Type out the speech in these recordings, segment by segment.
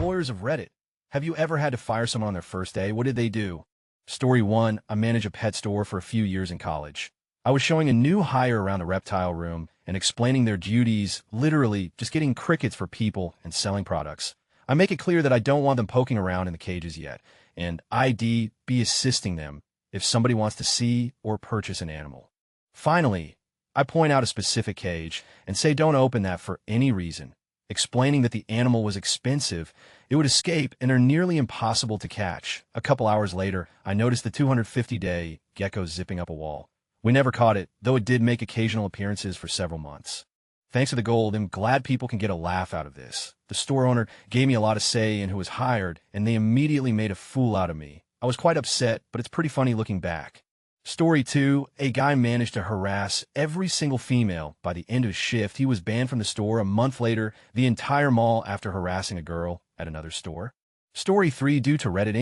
Employers of Reddit. Have you ever had to fire someone on their first day? What did they do? Story 1. I managed a pet store for a few years in college. I was showing a new hire around the reptile room and explaining their duties, literally just getting crickets for people and selling products. I make it clear that I don't want them poking around in the cages yet, and I'd be assisting them if somebody wants to see or purchase an animal. Finally, I point out a specific cage and say don't open that for any reason, explaining that the animal was expensive, it would escape, and are nearly impossible to catch. A couple hours later, I noticed the 250-day gecko zipping up a wall. We never caught it, though it did make occasional appearances for several months. Thanks to the gold, I'm glad people can get a laugh out of this. The store owner gave me a lot of say in who was hired, and they immediately made a fool out of me. I was quite upset, but it's pretty funny looking back. Story 2. A guy managed to harass every single female. By the end of his shift, he was banned from the store. A month later, the entire mall after harassing a girl at another store. Story 3. Due to Reddit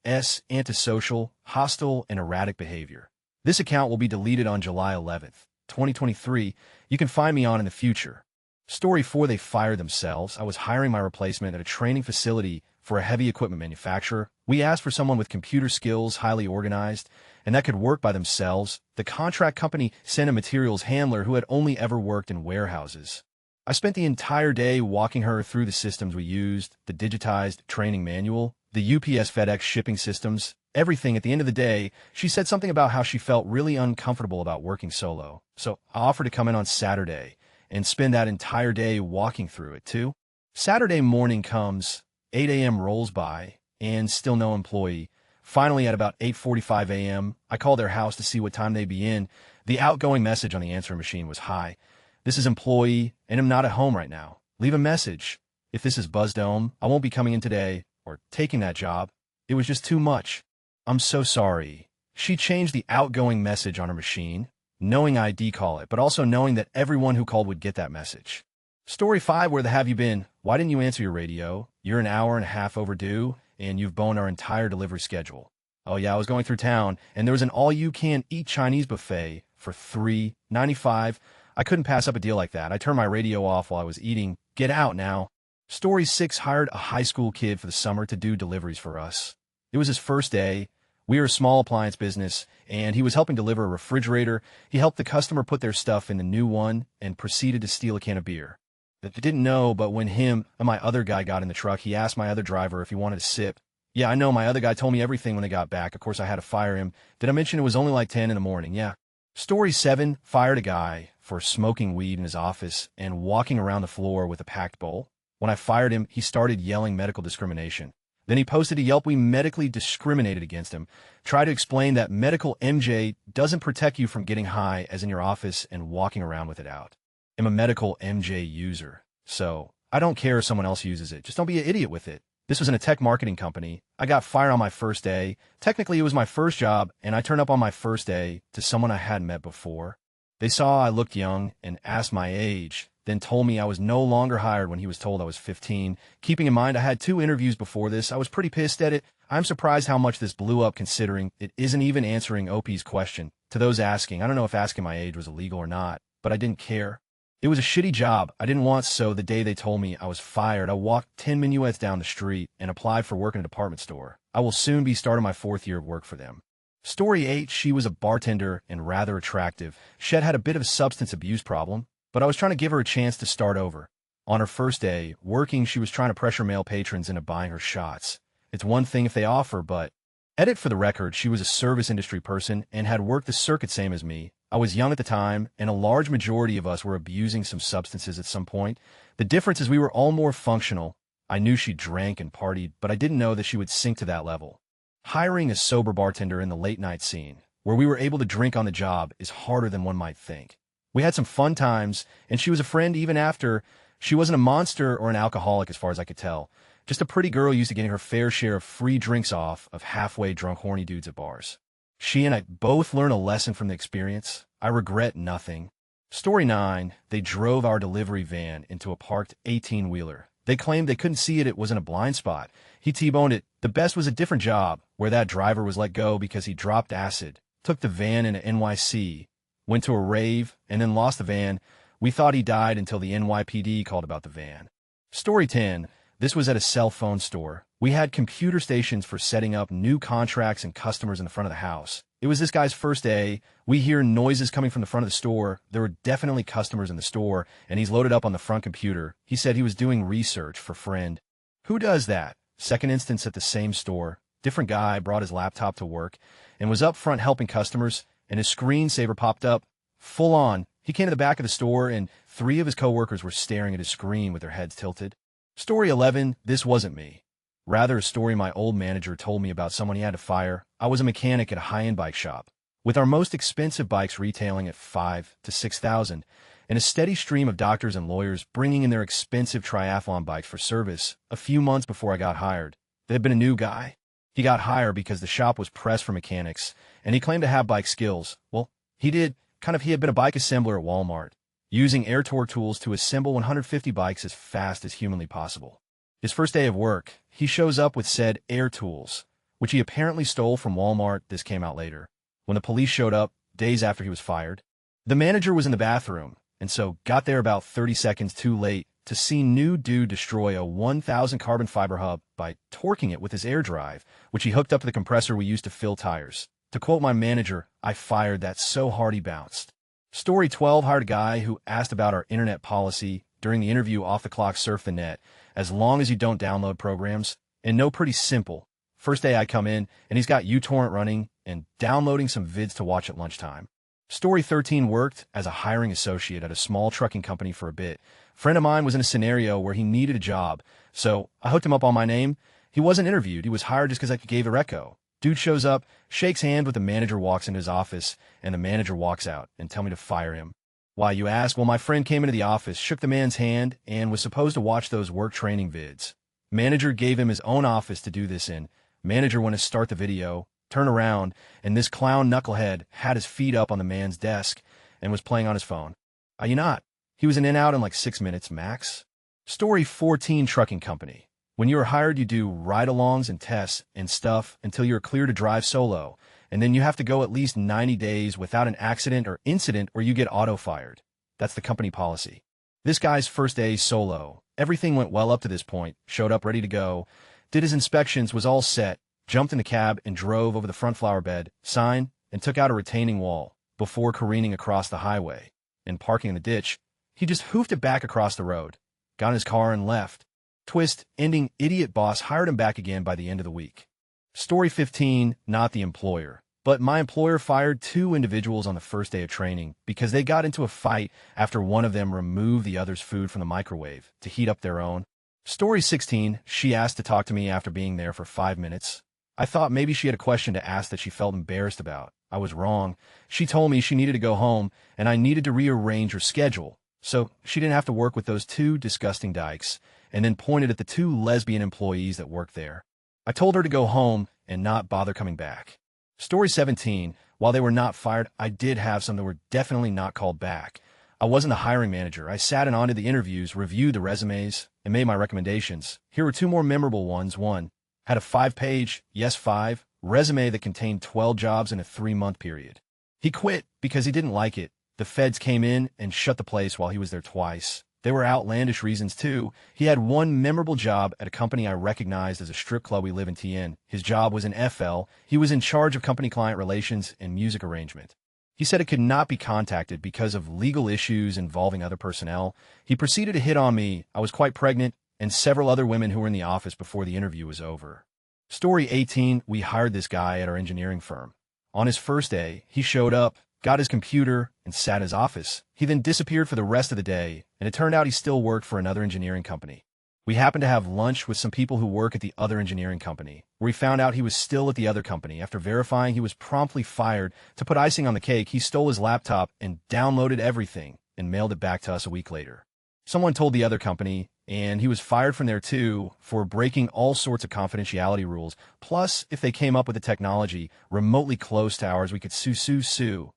Inc.'s antisocial, hostile, and erratic behavior. This account will be deleted on July 11th, 2023. You can find me on in the future. Story 4. They fired themselves. I was hiring my replacement at a training facility for a heavy equipment manufacturer. We asked for someone with computer skills, highly organized, and that could work by themselves. The contract company sent a materials handler who had only ever worked in warehouses. I spent the entire day walking her through the systems we used, the digitized training manual, the UPS FedEx shipping systems, everything. At the end of the day, she said something about how she felt really uncomfortable about working solo. So I offered to come in on Saturday and spend that entire day walking through it too. Saturday morning comes, 8 a.m. rolls by, and still no employee. Finally, at about 8:45 a.m., I called their house to see what time they'd be in. The outgoing message on the answering machine was, "Hi, this is employee, and I'm not at home right now. Leave a message. If this is Buzzdome, I won't be coming in today or taking that job. It was just too much. I'm so sorry." She changed the outgoing message on her machine, knowing I'd call it, but also knowing that everyone who called would get that message. Story 5. Where the have you been? Why didn't you answer your radio? You're an hour and a half overdue, and you've boned our entire delivery schedule. Oh yeah, I was going through town, and there was an all-you-can-eat Chinese buffet for $3.95. I couldn't pass up a deal like that. I turned my radio off while I was eating. Get out now. Story 6. Hired a high school kid for the summer to do deliveries for us. It was his first day. We are a small appliance business, and he was helping deliver a refrigerator. He helped the customer put their stuff in the new one and proceeded to steal a can of beer. I didn't know, but when him and my other guy got in the truck, he asked my other driver if he wanted a sip. Yeah, I know, my other guy told me everything when they got back. Of course, I had to fire him. Did I mention it was only like 10 in the morning? Yeah. Story 7. Fired a guy for smoking weed in his office and walking around the floor with a packed bowl. When I fired him, he started yelling medical discrimination. Then he posted a Yelp. We medically discriminated against him. Tried to explain that medical MJ doesn't protect you from getting high as in your office and walking around with it out. I'm a medical MJ user, so I don't care if someone else uses it. Just don't be an idiot with it. This was in a tech marketing company. I got fired on my first day. Technically, it was my first job, and I turned up on my first day to someone I hadn't met before. They saw I looked young and asked my age, then told me I was no longer hired when he was told I was 15. Keeping in mind I had 2 interviews before this, I was pretty pissed at it. I'm surprised how much this blew up considering it isn't even answering OP's question. To those asking, I don't know if asking my age was illegal or not, but I didn't care. It was a shitty job I didn't want, so the day they told me I was fired, I walked 10 minuets down the street and applied for work in a department store. I will soon be starting my 4th year of work for them. Story 8. She was a bartender and rather attractive. Shed had a bit of a substance abuse problem, but I was trying to give her a chance to start over. On her first day working, she was trying to pressure male patrons into buying her shots. It's one thing if they offer, but... Edit for the record, she was a service industry person and had worked the circuit same as me. I was young at the time, and a large majority of us were abusing some substances at some point. The difference is we were all more functional. I knew she drank and partied, but I didn't know that she would sink to that level. Hiring a sober bartender in the late-night scene, where we were able to drink on the job, is harder than one might think. We had some fun times, and she was a friend even after. She wasn't a monster or an alcoholic as far as I could tell. Just a pretty girl used to getting her fair share of free drinks off of halfway drunk horny dudes at bars. She and I both learned a lesson from the experience. I regret nothing. Story 9. They drove our delivery van into a parked 18-wheeler. They claimed they couldn't see it. It was in a blind spot. He T-boned it. The best was a different job, where that driver was let go because he dropped acid, took the van into NYC, went to a rave, and then lost the van. We thought he died until the NYPD called about the van. Story 10. This was at a cell phone store. We had computer stations for setting up new contracts and customers in the front of the house. It was this guy's first day. We hear noises coming from the front of the store. There were definitely customers in the store, and he's loaded up on the front computer. He said he was doing research for friend. Who does that? Second instance at the same store. Different guy brought his laptop to work and was up front helping customers, and his screensaver popped up. Full on. He came to the back of the store, and 3 of his coworkers were staring at his screen with their heads tilted. Story 11, this wasn't me. Rather a story my old manager told me about someone he had to fire. I was a mechanic at a high-end bike shop, with our most expensive bikes retailing at $5,000 to $6,000, and a steady stream of doctors and lawyers bringing in their expensive triathlon bikes for service. A few months before I got hired, there had been a new guy. He got hired because the shop was pressed for mechanics, and he claimed to have bike skills. Well, he did. He had been a bike assembler at Walmart, using air torque tools to assemble 150 bikes as fast as humanly possible. His first day of work, he shows up with said air tools, which he apparently stole from Walmart. This came out later, when the police showed up, days after he was fired. The manager was in the bathroom, and so got there about 30 seconds too late to see new dude destroy a 1,000 carbon fiber hub by torquing it with his air drive, which he hooked up to the compressor we used to fill tires. To quote my manager, I fired that so hard he bounced. Story 12, hired a guy who asked about our internet policy. During the interview, off the clock, surf the net, as long as you don't download programs. And no, pretty simple. First day I come in, and he's got uTorrent running and downloading some vids to watch at lunchtime. Story 13, worked as a hiring associate at a small trucking company for a bit. Friend of mine was in a scenario where he needed a job, so I hooked him up on my name. He wasn't interviewed. He was hired just because I gave a reco. Dude shows up, shakes hands with the manager, walks into his office, and the manager walks out and tell me to fire him. Why, you ask? Well, my friend came into the office, shook the man's hand, and was supposed to watch those work training vids. Manager gave him his own office to do this in. Manager went to start the video, turn around, and this clown knucklehead had his feet up on the man's desk and was playing on his phone. Are you not? He was in and out in like 6 minutes max. Story 14, trucking company. When you are hired, you do ride-alongs and tests and stuff until you're clear to drive solo, and then you have to go at least 90 days without an accident or incident or you get auto-fired. That's the company policy. This guy's first day solo. Everything went well up to this point, showed up ready to go, did his inspections, was all set, jumped in the cab and drove over the front flower bed, signed, and took out a retaining wall before careening across the highway. And parking in the ditch, he just hoofed it back across the road, got in his car and left. Twist, ending, idiot boss hired him back again by the end of the week. Story 15, not the employer, but my employer fired 2 individuals on the first day of training because they got into a fight after one of them removed the other's food from the microwave to heat up their own. Story 16, she asked to talk to me after being there for 5 minutes. I thought maybe she had a question to ask that she felt embarrassed about. I was wrong. She told me she needed to go home and I needed to rearrange her schedule so she didn't have to work with those 2 disgusting dykes, and then pointed at the 2 lesbian employees that worked there. I told her to go home and not bother coming back. Story 17, while they were not fired, I did have some that were definitely not called back. I wasn't the hiring manager. I sat in onto the interviews, reviewed the resumes, and made my recommendations. Here were 2 more memorable ones. One had a 5-page, yes 5, resume that contained 12 jobs in a 3-month period. He quit because he didn't like it. The feds came in and shut the place while he was there twice. There were outlandish reasons, too. He had one memorable job at a company I recognized as a strip club we live in TN. His job was in FL. He was in charge of company-client relations and music arrangement. He said it could not be contacted because of legal issues involving other personnel. He proceeded to hit on me. I was quite pregnant, and several other women who were in the office before the interview was over. Story 18, we hired this guy at our engineering firm. On his first day, he showed up, got his computer, and sat in his office. He then disappeared for the rest of the day, and it turned out he still worked for another engineering company. We happened to have lunch with some people who work at the other engineering company, where we found out he was still at the other company. After verifying he was promptly fired, to put icing on the cake, he stole his laptop and downloaded everything and mailed it back to us a week later. Someone told the other company, and he was fired from there too for breaking all sorts of confidentiality rules. Plus, if they came up with a technology remotely close to ours, we could sue.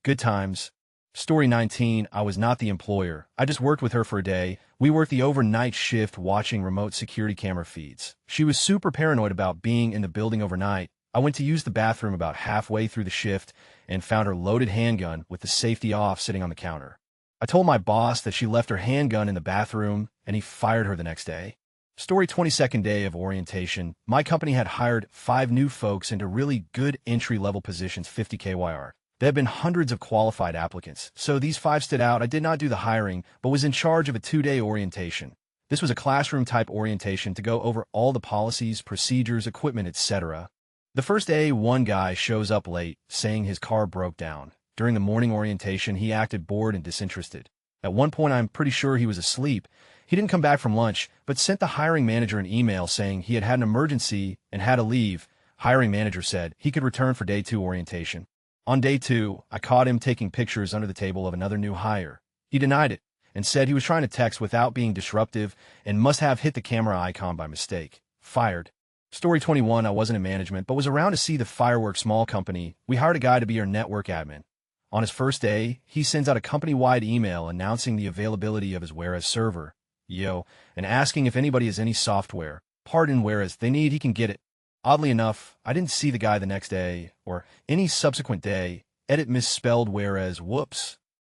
Good times. Story 19, I was not the employer. I just worked with her for a day. We worked the overnight shift watching remote security camera feeds. She was super paranoid about being in the building overnight. I went to use the bathroom about halfway through the shift and found her loaded handgun with the safety off sitting on the counter. I told my boss that she left her handgun in the bathroom and he fired her the next day. Story 22nd day of orientation. My company had hired 5 new folks into really good entry-level positions, 50 KYR. There had been hundreds of qualified applicants, so these 5 stood out. I did not do the hiring, but was in charge of a 2-day orientation. This was a classroom-type orientation to go over all the policies, procedures, equipment, etc. The first day, one guy shows up late, saying his car broke down. During the morning orientation, he acted bored and disinterested. At one point, I'm pretty sure he was asleep. He didn't come back from lunch, but sent the hiring manager an email saying he had had an emergency and had to leave. Hiring manager said he could return for day 2 orientation. On day 2, I caught him taking pictures under the table of another new hire. He denied it and said he was trying to text without being disruptive and must have hit the camera icon by mistake. Fired. Story 21, I wasn't in management, but was around to see the fireworks small company. We hired a guy to be our network admin. On his first day, he sends out a company-wide email announcing the availability of his Whereas server, and asking if anybody has any software, pardon Whereas they need, he can get it. Oddly enough, I didn't see the guy the next day, or any subsequent day. Edit misspelled Whereas, whoops.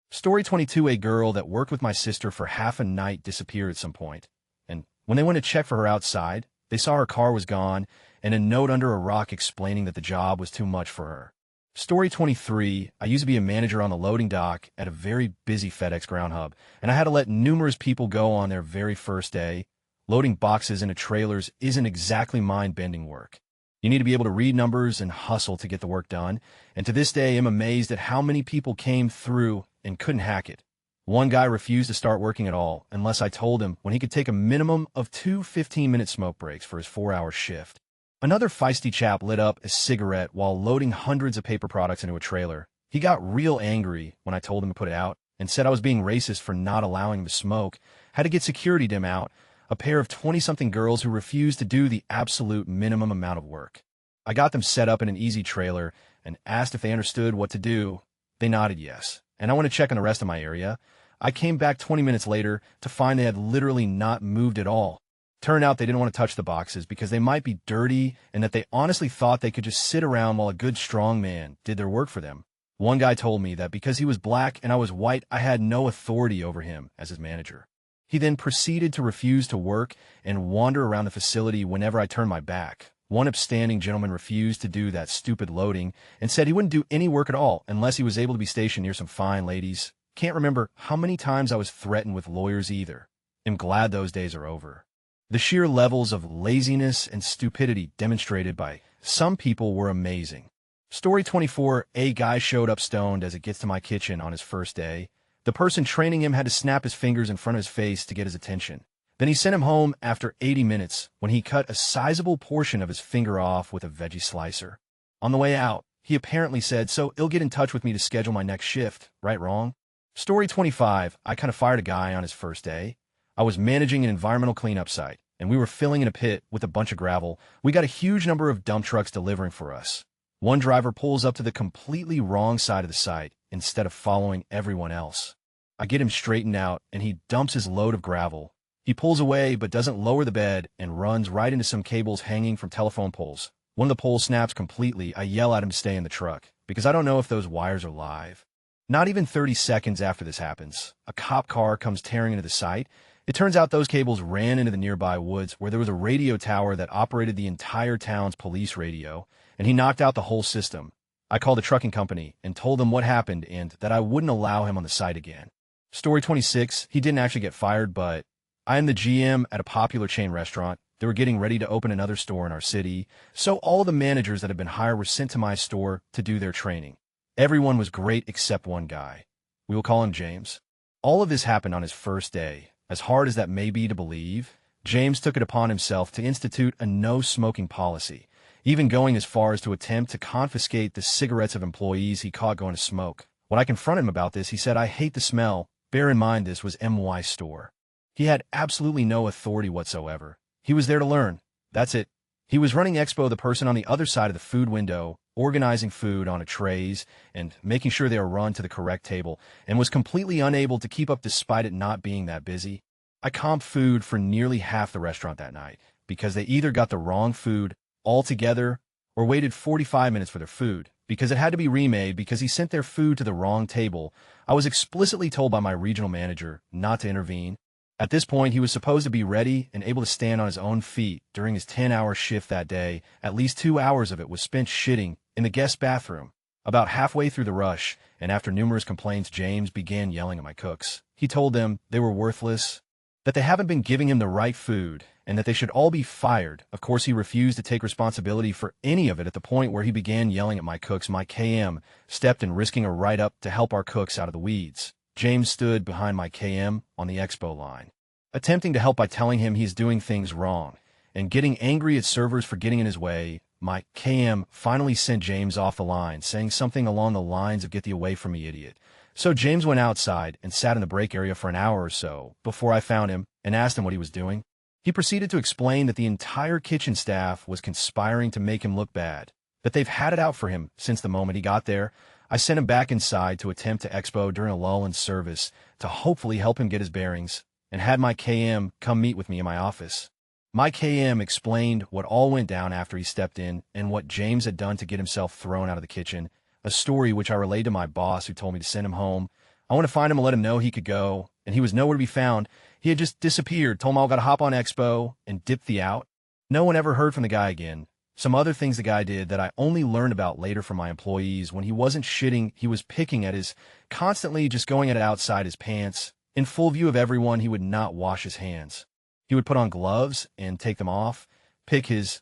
Story 22, a girl that worked with my sister for half a night disappeared at some point, and when they went to check for her outside, they saw her car was gone and a note under a rock explaining that the job was too much for her. Story 23, I used to be a manager on the loading dock at a very busy FedEx ground hub, and I had to let numerous people go on their very first day. Loading boxes into trailers isn't exactly mind-bending work. You need to be able to read numbers and hustle to get the work done, and to this day I'm amazed at how many people came through and couldn't hack it. One guy refused to start working at all unless I told him when he could take a minimum of 2 15-minute smoke breaks for his 4-hour shift. Another feisty chap lit up a cigarette while loading hundreds of paper products into a trailer. He got real angry when I told him to put it out and said I was being racist for not allowing him to smoke. Had to get security dim out, a pair of 20-something girls who refused to do the absolute minimum amount of work. I got them set up in an easy trailer and asked if they understood what to do. They nodded yes, and I went to check on the rest of my area. I came back 20 minutes later to find they had literally not moved at all. Turned out they didn't want to touch the boxes because they might be dirty and that they honestly thought they could just sit around while a good strong man did their work for them. One guy told me that because he was black and I was white, I had no authority over him as his manager. He then proceeded to refuse to work and wander around the facility whenever I turned my back. One upstanding gentleman refused to do that stupid loading and said he wouldn't do any work at all unless he was able to be stationed near some fine ladies. Can't remember how many times I was threatened with lawyers either. I'm glad those days are over. The sheer levels of laziness and stupidity demonstrated by some people were amazing. Story 24, a guy showed up stoned as it gets to my kitchen on his first day. The person training him had to snap his fingers in front of his face to get his attention. Then he sent him home after 80 minutes when he cut a sizable portion of his finger off with a veggie slicer. On the way out, he apparently said, "So he'll get in touch with me to schedule my next shift, right, wrong?" Story 25, I kind of fired a guy on his first day. I was managing an environmental cleanup site, and we were filling in a pit with a bunch of gravel. We got a huge number of dump trucks delivering for us. One driver pulls up to the completely wrong side of the site instead of following everyone else. I get him straightened out, and he dumps his load of gravel. He pulls away but doesn't lower the bed and runs right into some cables hanging from telephone poles. One of the poles snaps completely. I yell at him to stay in the truck because I don't know if those wires are live. Not even 30 seconds after this happens, a cop car comes tearing into the site. It turns out those cables ran into the nearby woods where there was a radio tower that operated the entire town's police radio, and he knocked out the whole system. I called the trucking company and told them what happened and that I wouldn't allow him on the site again. Story 26, he didn't actually get fired, but I am the GM at a popular chain restaurant. They were getting ready to open another store in our city, so all the managers that had been hired were sent to my store to do their training. Everyone was great except one guy. We will call him James. All of this happened on his first day. As hard as that may be to believe, James took it upon himself to institute a no-smoking policy, even going as far as to attempt to confiscate the cigarettes of employees he caught going to smoke. When I confronted him about this, he said, "I hate the smell." Bear in mind this was MY's store. He had absolutely no authority whatsoever. He was there to learn. That's it. He was running Expo, the person on the other side of the food window, organizing food on trays and making sure they were run to the correct table, and was completely unable to keep up despite it not being that busy. I comped food for nearly half the restaurant that night because they either got the wrong food altogether or waited 45 minutes for their food because it had to be remade because he sent their food to the wrong table. I was explicitly told by my regional manager not to intervene. At this point, he was supposed to be ready and able to stand on his own feet during his 10-hour shift that day. At least 2 hours of it was spent shitting in the guest bathroom. About halfway through the rush, and after numerous complaints, James began yelling at my cooks. He told them they were worthless, that they haven't been giving him the right food, and that they should all be fired. Of course, he refused to take responsibility for any of it at the point where he began yelling at my cooks. My KM stepped in, risking a write-up to help our cooks out of the weeds. James stood behind my KM on the expo line, attempting to help by telling him he's doing things wrong, and getting angry at servers for getting in his way. My KM finally sent James off the line, saying something along the lines of "Get thee away from me, idiot." So James went outside and sat in the break area for an hour or so before I found him and asked him what he was doing. He proceeded to explain that the entire kitchen staff was conspiring to make him look bad, that they've had it out for him since the moment he got there. I sent him back inside to attempt to expo during a lull in service to hopefully help him get his bearings, and had my KM come meet with me in my office. My KM explained what all went down after he stepped in and what James had done to get himself thrown out of the kitchen, a story which I relayed to my boss, who told me to send him home. I went to find him and let him know he could go, and he was nowhere to be found. He had just disappeared, told him I got to hop on Expo, and dipped the out. No one ever heard from the guy again. Some other things the guy did that I only learned about later from my employees: when he wasn't shitting, he was picking at his, constantly just going at it outside his pants. In full view of everyone, he would not wash his hands. He would put on gloves and take them off,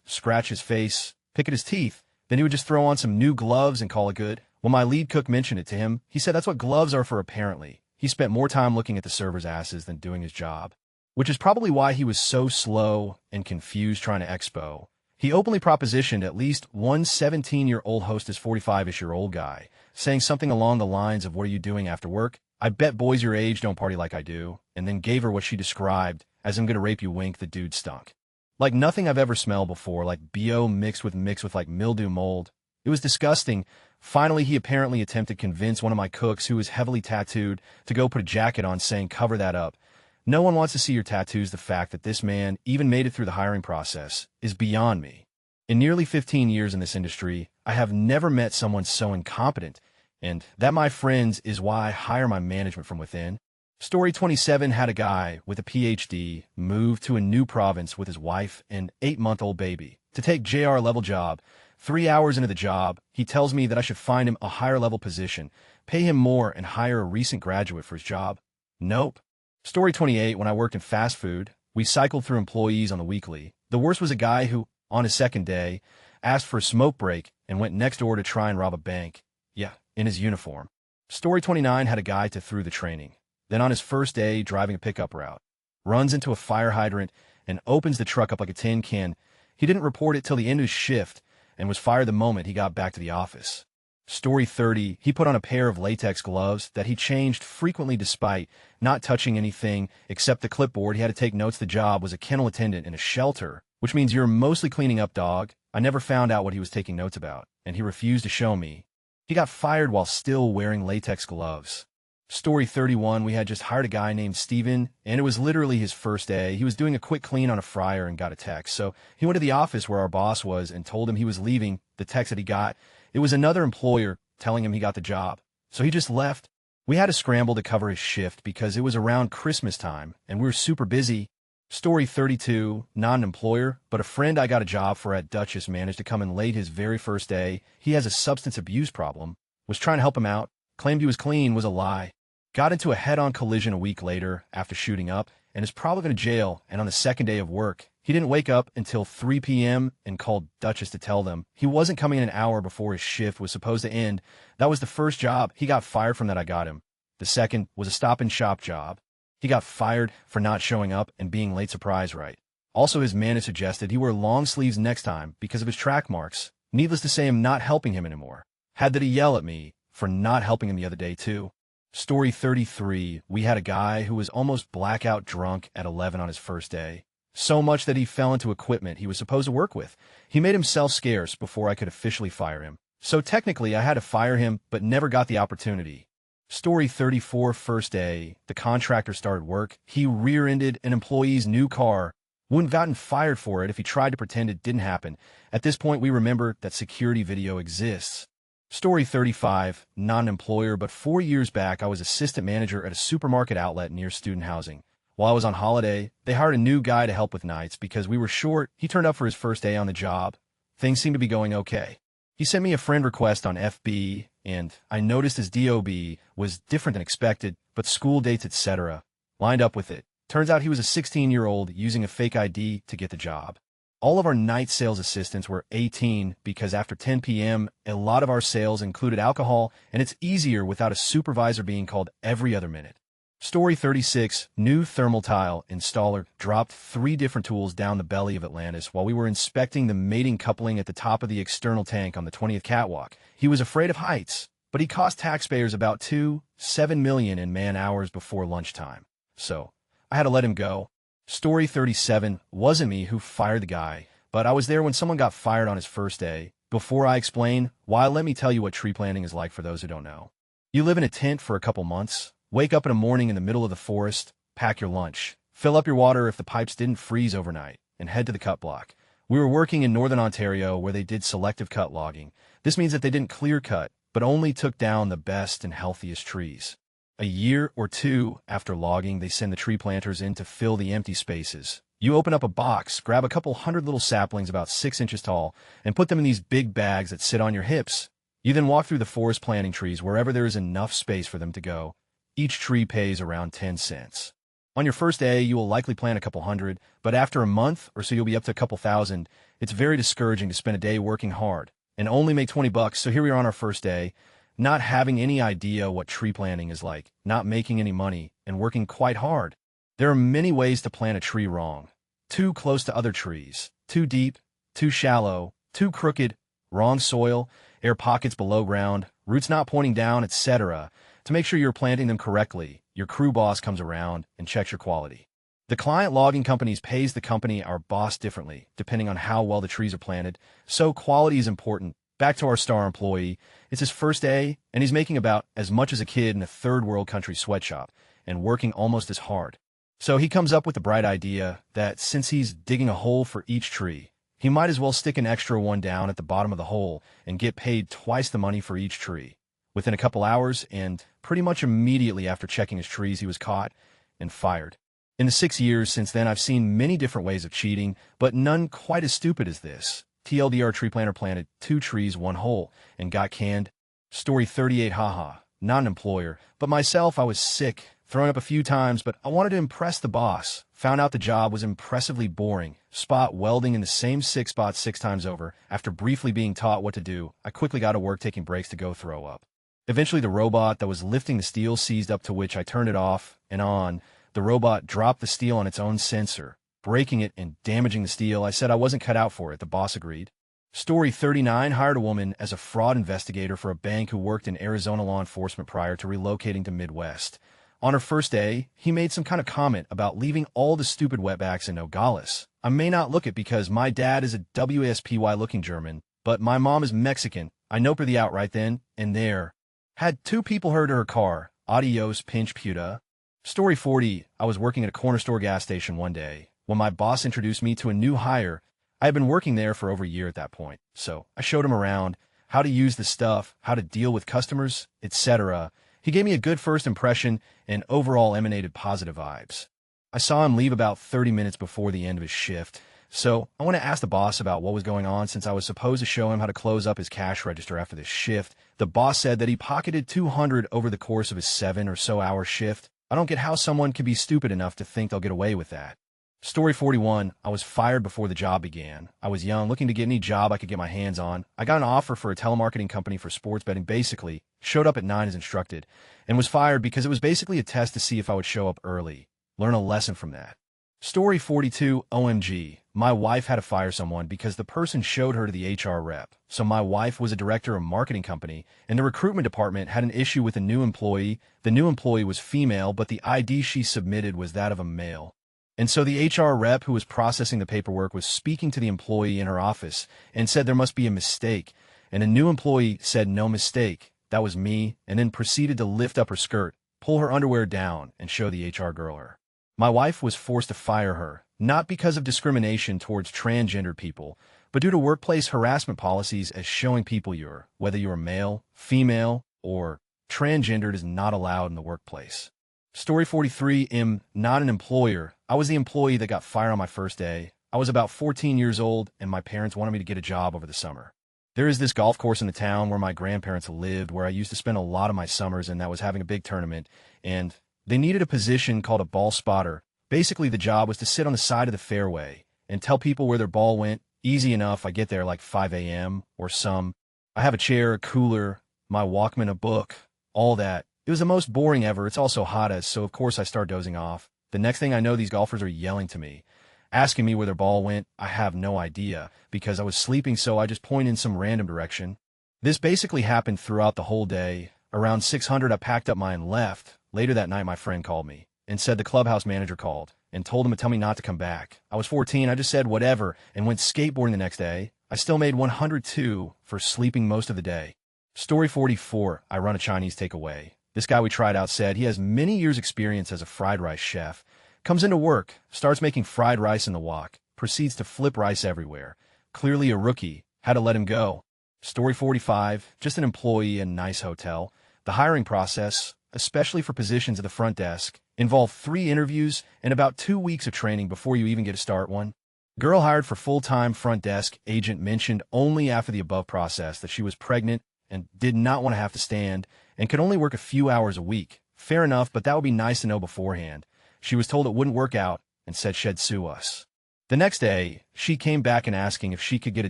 scratch his face, pick at his teeth. Then he would just throw on some new gloves and call it good. When my lead cook mentioned it to him, he said that's what gloves are for apparently. He spent more time looking at the servers' asses than doing his job, which is probably why he was so slow and confused trying to expo. He openly propositioned at least one 17-year-old hostess 45-ish-year-old guy, saying something along the lines of, "What are you doing after work? I bet boys your age don't party like I do," and then gave her what she described as "I'm gonna rape you," wink. The dude stunk like nothing I've ever smelled before, like BO mixed with like mildew mold. It was disgusting. Finally, he apparently attempted to convince one of my cooks, who was heavily tattooed, to go put a jacket on, saying, "Cover that up. No one wants to see your tattoos." The fact that this man even made it through the hiring process is beyond me. In nearly 15 years in this industry, I have never met someone so incompetent, and that, my friends, is why I hire my management from within. Story 27 had a guy with a PhD move to a new province with his wife and 8-month-old baby to take JR-level job. 3 hours into the job, he tells me that I should find him a higher-level position, pay him more, and hire a recent graduate for his job. Nope. Story 28, when I worked in fast food, we cycled through employees on the weekly. The worst was a guy who, on his second day, asked for a smoke break and went next door to try and rob a bank. Yeah, in his uniform. Story 29 had a guy to through the training. Then on his first day driving a pickup route, runs into a fire hydrant and opens the truck up like a tin can. He didn't report it till the end of his shift and was fired the moment he got back to the office. Story 30, he put on a pair of latex gloves that he changed frequently despite not touching anything except the clipboard. He had to take notes. The job was a kennel attendant in a shelter, which means you're mostly cleaning up dog. I never found out what he was taking notes about, and he refused to show me. He got fired while still wearing latex gloves. Story 31, we had just hired a guy named Steven, and it was literally his first day. He was doing a quick clean on a fryer and got a text. So he went to the office where our boss was and told him he was leaving. The text that he got, it was another employer telling him he got the job. So he just left. We had to scramble to cover his shift because it was around Christmas time, and we were super busy. Story 32, not an employer, but a friend I got a job for at Duchess managed to come in late his very first day. He has a substance abuse problem, was trying to help him out, claimed he was clean, was a lie. Got into a head-on collision a week later after shooting up, and is probably going to jail. And on the second day of work, he didn't wake up until 3 p.m. and called Duchess to tell them he wasn't coming in an hour before his shift was supposed to end. That was the first job he got fired from that I got him. The second was a stop-and-shop job. He got fired for not showing up and being late. Surprise, right? Also, his manager suggested he wear long sleeves next time because of his track marks. Needless to say, I'm not helping him anymore. Had to yell at me for not helping him the other day, too. Story 33, we had a guy who was almost blackout drunk at 11 on his first day. So much that he fell into equipment he was supposed to work with. He made himself scarce before I could officially fire him. So technically I had to fire him, but never got the opportunity. Story 34, first day, the contractor started work. He rear-ended an employee's new car. Wouldn't have gotten fired for it if he tried to pretend it didn't happen. At this point, we remember that security video exists. Story 35, not an employer, but 4 years back, I was assistant manager at a supermarket outlet near student housing. While I was on holiday, they hired a new guy to help with nights because we were short. He turned up for his first day on the job. Things seemed to be going okay. He sent me a friend request on FB, and I noticed his DOB was different than expected, but school dates, etc., lined up with it. Turns out he was a 16-year-old using a fake ID to get the job. All of our night sales assistants were 18 because after 10 p.m., a lot of our sales included alcohol, and it's easier without a supervisor being called every other minute. Story 36, new thermal tile installer dropped 3 different tools down the belly of Atlantis while we were inspecting the mating coupling at the top of the external tank on the 20th catwalk. He was afraid of heights, but he cost taxpayers about $7 million in man-hours before lunchtime. So I had to let him go. Story 37, wasn't me who fired the guy, but I was there when someone got fired on his first day. Before I explain why, let me tell you what tree planting is like for those who don't know. You live in a tent for a couple months, wake up in a morning in the middle of the forest, pack your lunch, fill up your water if the pipes didn't freeze overnight, and head to the cut block. We were working in northern Ontario where they did selective cut logging. This means that they didn't clear cut, but only took down the best and healthiest trees. A year or 2 after logging, they send the tree planters in to fill the empty spaces. You open up a box, grab a couple hundred little saplings about 6 inches tall, and put them in these big bags that sit on your hips. You then walk through the forest planting trees wherever there is enough space for them to go. Each tree pays around 10 cents. On your first day, you will likely plant a couple hundred, but after a month or so you'll be up to a couple thousand. It's very discouraging to spend a day working hard and only make $20, so here we are on our first day, not having any idea what tree planting is like, not making any money, and working quite hard. There are many ways to plant a tree wrong. Too close to other trees, too deep, too shallow, too crooked, wrong soil, air pockets below ground, roots not pointing down, etc. To make sure you're planting them correctly, your crew boss comes around and checks your quality. The client logging companies pays the company, our boss, differently, depending on how well the trees are planted, so quality is important. Back to our star employee, it's his first day, and he's making about as much as a kid in a third world country sweatshop, and working almost as hard. So he comes up with the bright idea that since he's digging a hole for each tree, he might as well stick an extra one down at the bottom of the hole and get paid twice the money for each tree. Within a couple hours, and pretty much immediately after checking his trees, he was caught and fired. In the 6 years since then, I've seen many different ways of cheating, but none quite as stupid as this. TLDR tree planter planted 2 trees, 1 hole, and got canned. Story 38, haha, not an employer, but myself. I was sick, thrown up a few times, but I wanted to impress the boss. Found out the job was impressively boring. Spot welding in the same 6 spots 6 times over. After briefly being taught what to do, I quickly got to work taking breaks to go throw up. Eventually, the robot that was lifting the steel seized up, to which I turned it off and on. The robot dropped the steel on its own sensor, breaking it and damaging the steel. I said I wasn't cut out for it. The boss agreed. Story 39, hired a woman as a fraud investigator for a bank who worked in Arizona law enforcement prior to relocating to Midwest. On her first day, he made some kind of comment about leaving all the stupid wetbacks in Nogales. I may not look it because my dad is a WSPY-looking German, but my mom is Mexican. I nope her the out right then and there. Had 2 people hurt her car. Adios, pinch puta. Story 40, I was working at a corner store gas station one day when my boss introduced me to a new hire. I had been working there for over a year at that point, so I showed him around, how to use the stuff, how to deal with customers, etc. He gave me a good first impression and overall emanated positive vibes. I saw him leave about 30 minutes before the end of his shift, so I went to ask the boss about what was going on since I was supposed to show him how to close up his cash register after this shift. The boss said that he pocketed $200 over the course of his 7 or so hour shift. I don't get how someone can be stupid enough to think they'll get away with that. Story 41, I was fired before the job began. I was young, looking to get any job I could get my hands on. I got an offer for a telemarketing company for sports betting, basically. Showed up at 9 as instructed, and was fired because it was basically a test to see if I would show up early. Learn a lesson from that. Story 42, OMG. My wife had to fire someone because the person showed her to the HR rep. So my wife was a director of a marketing company, and the recruitment department had an issue with a new employee. The new employee was female, but the ID she submitted was that of a male. And so the HR rep who was processing the paperwork was speaking to the employee in her office and said there must be a mistake. And a new employee said no mistake. That was me, and then proceeded to lift up her skirt, pull her underwear down, and show the HR girl her. My wife was forced to fire her, not because of discrimination towards transgender people, but due to workplace harassment policies as showing people whether you're male, female, or transgendered is not allowed in the workplace. Story 43, am not an employer. I was the employee that got fired on my first day. I was about 14 years old, and my parents wanted me to get a job over the summer. There is this golf course in the town where my grandparents lived, where I used to spend a lot of my summers, and that was having a big tournament, and they needed a position called a ball spotter. Basically, the job was to sit on the side of the fairway and tell people where their ball went. Easy enough. I get there like 5 a.m. or some. I have a chair, a cooler, my Walkman, a book, all that. It was the most boring ever. It's also hot as, so of course I start dozing off. The next thing I know, these golfers are yelling to me, asking me where their ball went. I have no idea because I was sleeping, so I just point in some random direction. This basically happened throughout the whole day. Around 600, I packed up mine and left. Later that night, my friend called me and said the clubhouse manager called and told him to tell me not to come back. I was 14. I just said whatever and went skateboarding the next day. I still made 102 for sleeping most of the day. Story 44, I run a Chinese takeaway. This guy we tried out said he has many years experience as a fried rice chef. Comes into work, starts making fried rice in the wok, proceeds to flip rice everywhere. Clearly a rookie. Had to let him go. Story 45, just an employee in a nice hotel. The hiring process, especially for positions at the front desk, involved 3 interviews and about 2 weeks of training before you even get to start one. Girl hired for full-time front desk, agent mentioned only after the above process that she was pregnant and did not want to have to stand and could only work a few hours a week. Fair enough, but that would be nice to know beforehand. She was told it wouldn't work out and said she'd sue us. The next day, she came back and asking if she could get a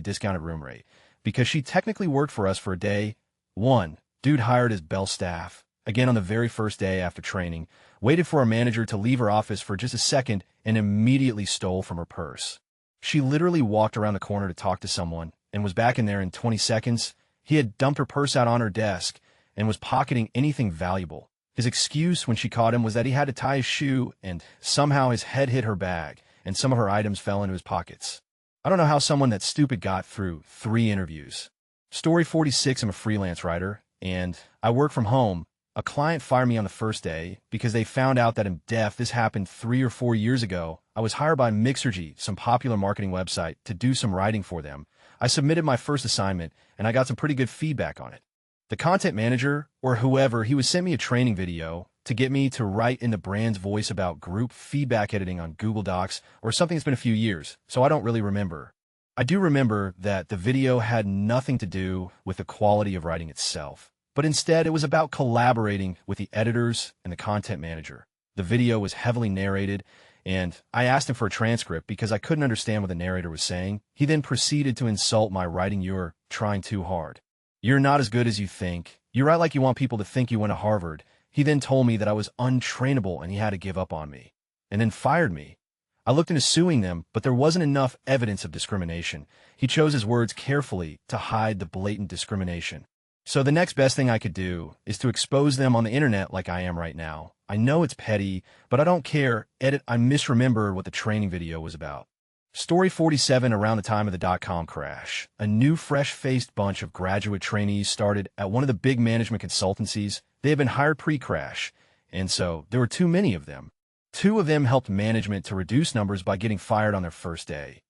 discounted room rate because she technically worked for us for a day. 1. Dude hired as bell staff. Again on the very first day after training, waited for our manager to leave her office for just a second and immediately stole from her purse. She literally walked around the corner to talk to someone and was back in there in 20 seconds. He had dumped her purse out on her desk and was pocketing anything valuable. His excuse when she caught him was that he had to tie his shoe and somehow his head hit her bag and some of her items fell into his pockets. I don't know how someone that stupid got through 3 interviews. Story 46, I'm a freelance writer and I work from home. A client fired me on the first day because they found out that I'm deaf. This happened 3 or 4 years ago. I was hired by Mixergy, some popular marketing website, to do some writing for them. I submitted my first assignment and I got some pretty good feedback on it. The content manager, or whoever, he would send me a training video to get me to write in the brand's voice about group feedback editing on Google Docs or something that's been a few years, so I don't really remember. I do remember that the video had nothing to do with the quality of writing itself, but instead it was about collaborating with the editors and the content manager. The video was heavily narrated, and I asked him for a transcript because I couldn't understand what the narrator was saying. He then proceeded to insult my writing. You're trying too hard. You're not as good as you think. You write like you want people to think you went to Harvard. He then told me that I was untrainable and he had to give up on me, and then fired me. I looked into suing them, but there wasn't enough evidence of discrimination. He chose his words carefully to hide the blatant discrimination. So the next best thing I could do is to expose them on the internet like I am right now. I know it's petty, but I don't care. Edit, I misremembered what the training video was about. Story 47, around the time of the dot-com crash. A new fresh-faced bunch of graduate trainees started at one of the big management consultancies. They had been hired pre-crash, and so there were too many of them. 2 of them helped management to reduce numbers by getting fired on their first day.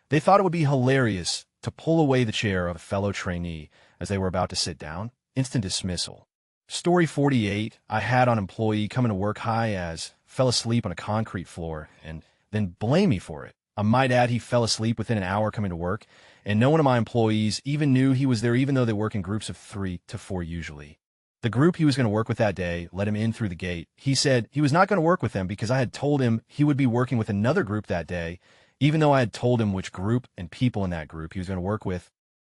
They thought it would be hilarious to pull away the chair of a fellow trainee as they were about to sit down. Instant dismissal. Story 48, I had an employee coming to work high as, fell asleep on a concrete floor, and then blame me for it. I might add he fell asleep within an hour coming to work, and no one of my employees even knew he was there even though they work in groups of 3 to 4 usually. The group he was going to work with that day let him in through the gate. He said he was not going to work with them because I had told him he would be working with another group that day, even though I had told him which group and people in that group he was going to work with.